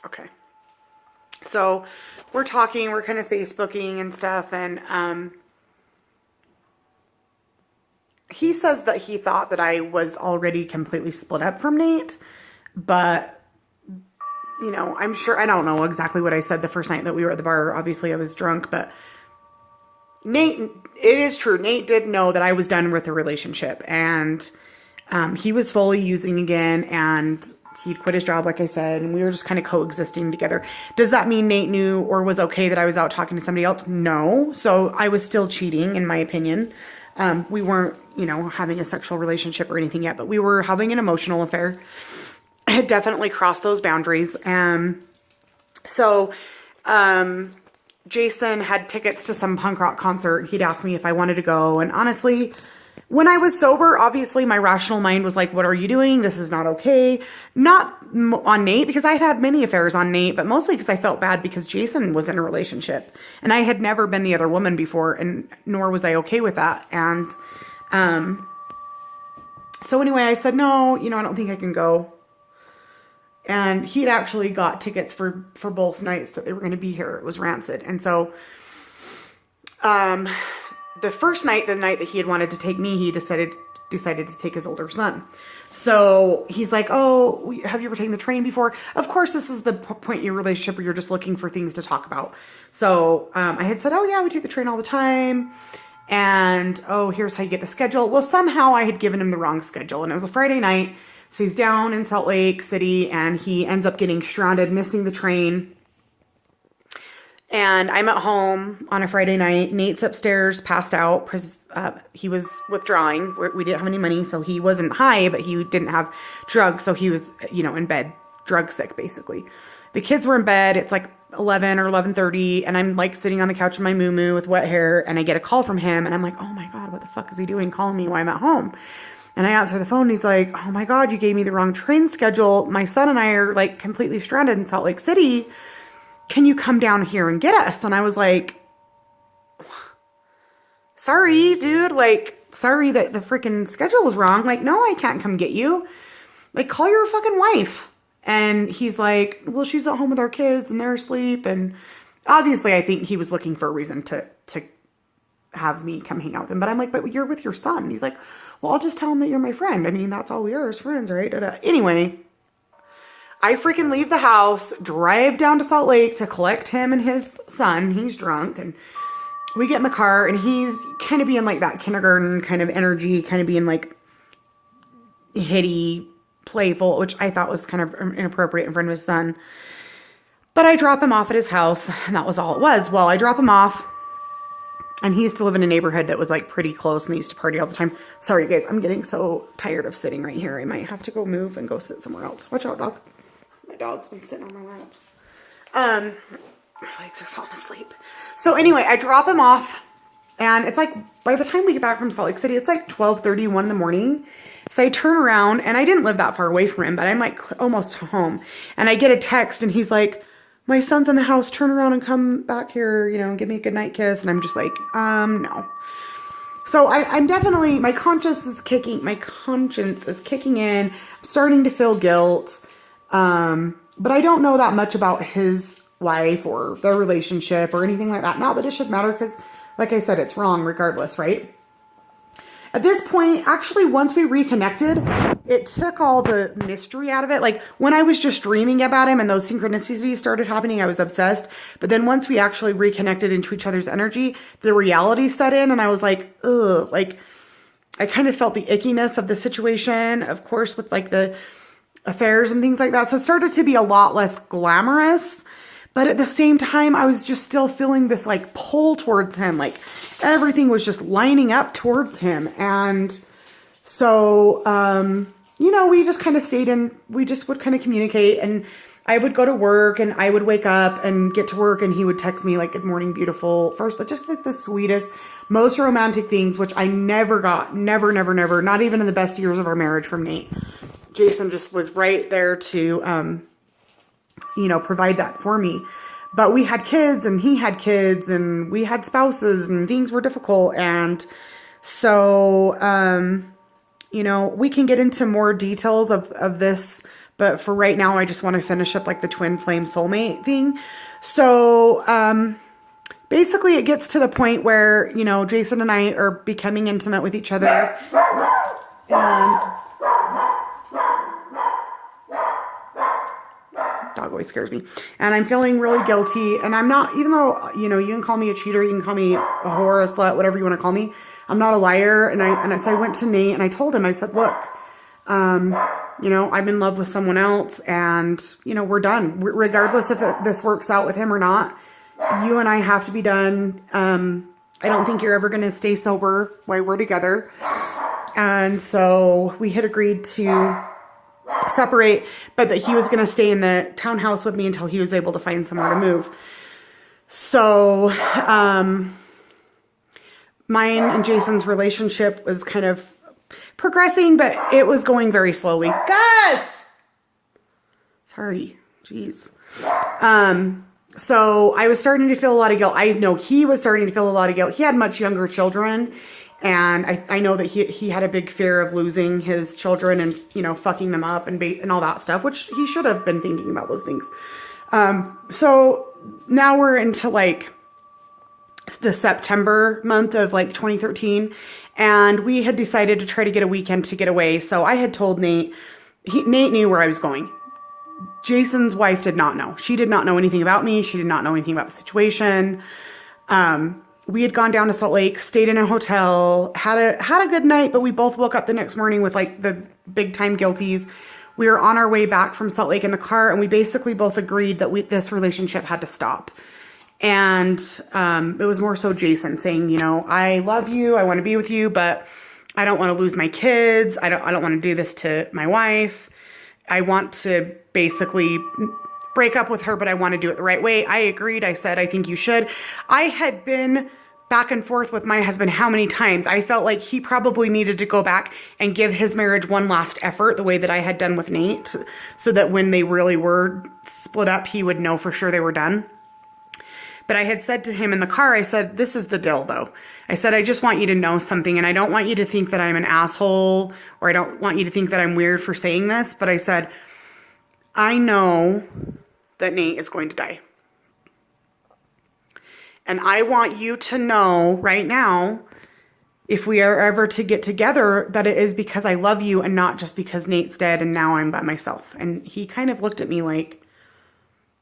Okay. So we're talking, we're kind of Facebooking and stuff, and he says that he thought that I was already completely split up from Nate, but you know, I'm sure, I don't know exactly what I said the first night that we were at the bar. Obviously I was drunk, but Nate, it is true. Nate did know that I was done with the relationship, and he was fully using again, and he'd quit his job, like I said, and we were just kind of coexisting together. Does that mean Nate knew or was okay that I was out talking to somebody else? No. So I was still cheating, in my opinion. We weren't, you know, having a sexual relationship or anything yet, but we were having an emotional affair. I had definitely crossed those boundaries. So Jason had tickets to some punk rock concert. He'd asked me if I wanted to go. And honestly, when I was sober, obviously my rational mind was like, what are you doing? This is not okay. Not on Nate, because I had many affairs on Nate, but mostly because I felt bad because Jason was in a relationship and I had never been the other woman before, and nor was I okay with that. And so anyway, I said, no, you know, I don't think I can go. And he'd actually got tickets for both nights that they were going to be here. It was Rancid. And so the first night, the night that he had wanted to take me, he decided to take his older son. So he's like, oh, have you ever taken the train before? Of course, this is the point in your relationship where you're just looking for things to talk about. So I had said, oh yeah, we take the train all the time. And, oh, here's how you get the schedule. Well, somehow I had given him the wrong schedule, and it was a Friday night. So he's down in Salt Lake City, and he ends up getting stranded, missing the train. And I'm at home on a Friday night. Nate's upstairs, passed out. He was withdrawing. We didn't have any money, so he wasn't high, but he didn't have drugs. So he was, you know, in bed, drug sick, basically. The kids were in bed. It's like 11 or 11:30, and I'm like sitting on the couch in my muumuu with wet hair, and I get a call from him, and I'm like, oh my God, what the fuck is he doing calling me while I'm at home? And I answer the phone, and he's like, oh my God, you gave me the wrong train schedule. My son and I are like completely stranded in Salt Lake City. Can you come down here and get us? And I was like, sorry, dude. Like, sorry that the freaking schedule was wrong. Like, no, I can't come get you. Like, call your fucking wife. And he's like, well, she's at home with our kids and they're asleep. And obviously I think he was looking for a reason to have me come hang out with him. But I'm like, but you're with your son. And he's like, well, I'll just tell him that you're my friend. I mean, that's all we are as friends, right? Da-da. Anyway, I freaking leave the house, drive down to Salt Lake to collect him and his son. He's drunk, and we get in the car, and he's kind of being like that kindergarten kind of energy, kind of being like hitty, playful, which I thought was kind of inappropriate in front of his son. But I drop him off at his house, and that was all it was. Well, I drop him off, and he used to live in a neighborhood that was like pretty close, and they used to party all the time. Sorry, guys, I'm getting so tired of sitting right here. I might have to go move and go sit somewhere else. Watch out, dog. My dog's been sitting on my lap. My legs are falling asleep. So anyway, I drop him off, and it's like, by the time we get back from Salt Lake City, it's like 12:30, 1 in the morning. So I turn around, and I didn't live that far away from him, but I'm like almost home. And I get a text, and he's like, my son's in the house, turn around and come back here, you know, give me a goodnight kiss. And I'm just like, no. So I'm definitely, my conscience is kicking in. I'm starting to feel guilt. But I don't know that much about his wife or their relationship or anything like that. Not that it should matter, because like I said, it's wrong regardless, right? At this point, actually, once we reconnected, it took all the mystery out of it. Like, when I was just dreaming about him and those synchronicities started happening, I was obsessed. But then once we actually reconnected into each other's energy, the reality set in, and I was like, ugh. Like, I kind of felt the ickiness of the situation, of course, with like the affairs and things like that. So it started to be a lot less glamorous. But at the same time, I was just still feeling this like pull towards him. Like everything was just lining up towards him. And so, you know, we just kind of we just would kind of communicate, and I would go to work, and I would wake up and get to work, and he would text me like, good morning, beautiful. First, just like the sweetest, most romantic things, which I never got, never, not even in the best years of our marriage from Nate. Jason just was right there to, you know, provide that for me. But we had kids, and he had kids, and we had spouses, and things were difficult. And so, you know, we can get into more details of this, But for right now, I just want to finish up like the twin flame soulmate thing. So, basically it gets to the point where, you know, Jason and I are becoming intimate with each other. And dog always scares me. And I'm feeling really guilty. And I'm not, even though, you know, you can call me a cheater, you can call me a whore, a slut, whatever you want to call me. I'm not a liar. So I went to Nate and I told him, I said, look, you know, I'm in love with someone else and, you know, we're done. Regardless if this works out with him or not, you and I have to be done. I don't think you're ever going to stay sober while we're together. And so we had agreed to separate, but that he was going to stay in the townhouse with me until he was able to find somewhere to move. So, mine and Jason's relationship was kind of progressing, but it was going very slowly. Gus! Sorry. Jeez. So I was starting to feel a lot of guilt. I know he was starting to feel a lot of guilt. He had much younger children. And I know that he had a big fear of losing his children and, you know, fucking them up and all that stuff, which he should have been thinking about those things. So now we're into like the September month of like 2013. And we had decided to try to get a weekend to get away. So I had told Nate, Nate knew where I was going. Jason's wife did not know. She did not know anything about me. She did not know anything about the situation. We had gone down to Salt Lake, stayed in a hotel, had a good night, but we both woke up the next morning with like the big time guilties. We were on our way back from Salt Lake in the car, and we basically both agreed that this relationship had to stop. And it was more so Jason saying, you know, I love you, I want to be with you, but I don't want to lose my kids. I don't want to do this to my wife. I want to basically break up with her, but I want to do it the right way. I agreed. I said, I think you should. I had been back and forth with my husband how many times. I felt like he probably needed to go back and give his marriage one last effort, the way that I had done with Nate, so that when they really were split up, he would know for sure they were done. But I had said to him in the car, I said, this is the deal though. I said, I just want you to know something, and I don't want you to think that I'm an asshole, or I don't want you to think that I'm weird for saying this, but I said, I know that Nate is going to die. And I want you to know right now, if we are ever to get together, that it is because I love you and not just because Nate's dead and now I'm by myself. And he kind of looked at me like,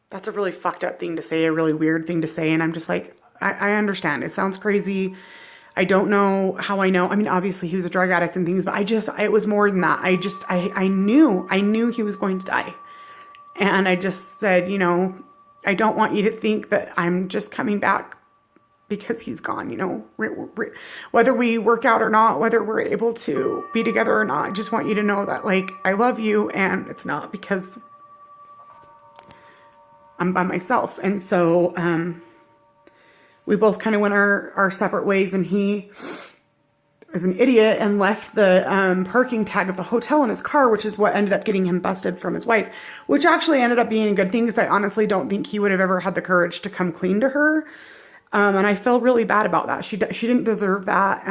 that's a really fucked up thing to say, a really weird thing to say. And I'm just like, I understand. It sounds crazy. I don't know how I know. I mean, obviously he was a drug addict and things, but it was more than that. I knew he was going to die. And I just said, you know, I don't want you to think that I'm just coming back because he's gone, you know, whether we work out or not, whether we're able to be together or not. I just want you to know that, like, I love you, and it's not because I'm by myself. And so we both kind of went our separate ways, and he is an idiot and left the parking tag of the hotel in his car, which is what ended up getting him busted from his wife, which actually ended up being a good thing, because I honestly don't think he would have ever had the courage to come clean to her. And I feel really bad about that. She didn't deserve that.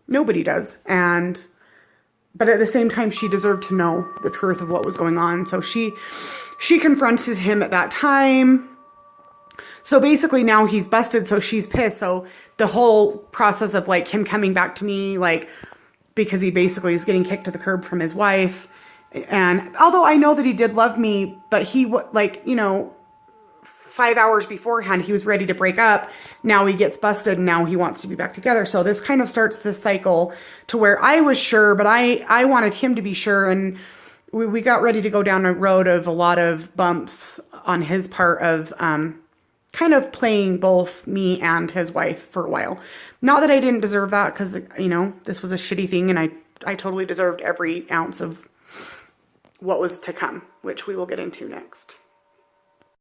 Nobody does. But at the same time, she deserved to know the truth of what was going on. So she confronted him at that time. So basically now he's busted, so she's pissed. So the whole process of like him coming back to me, like, because he basically is getting kicked to the curb from his wife. And although I know that he did love me, but he, like, you know, 5 hours beforehand, he was ready to break up. Now he gets busted, and now he wants to be back together. So this kind of starts this cycle to where I was sure, but I wanted him to be sure. And we got ready to go down a road of a lot of bumps on his part of, kind of playing both me and his wife for a while. Not that I didn't deserve that, because, you know, this was a shitty thing, and I totally deserved every ounce of what was to come, which we will get into next.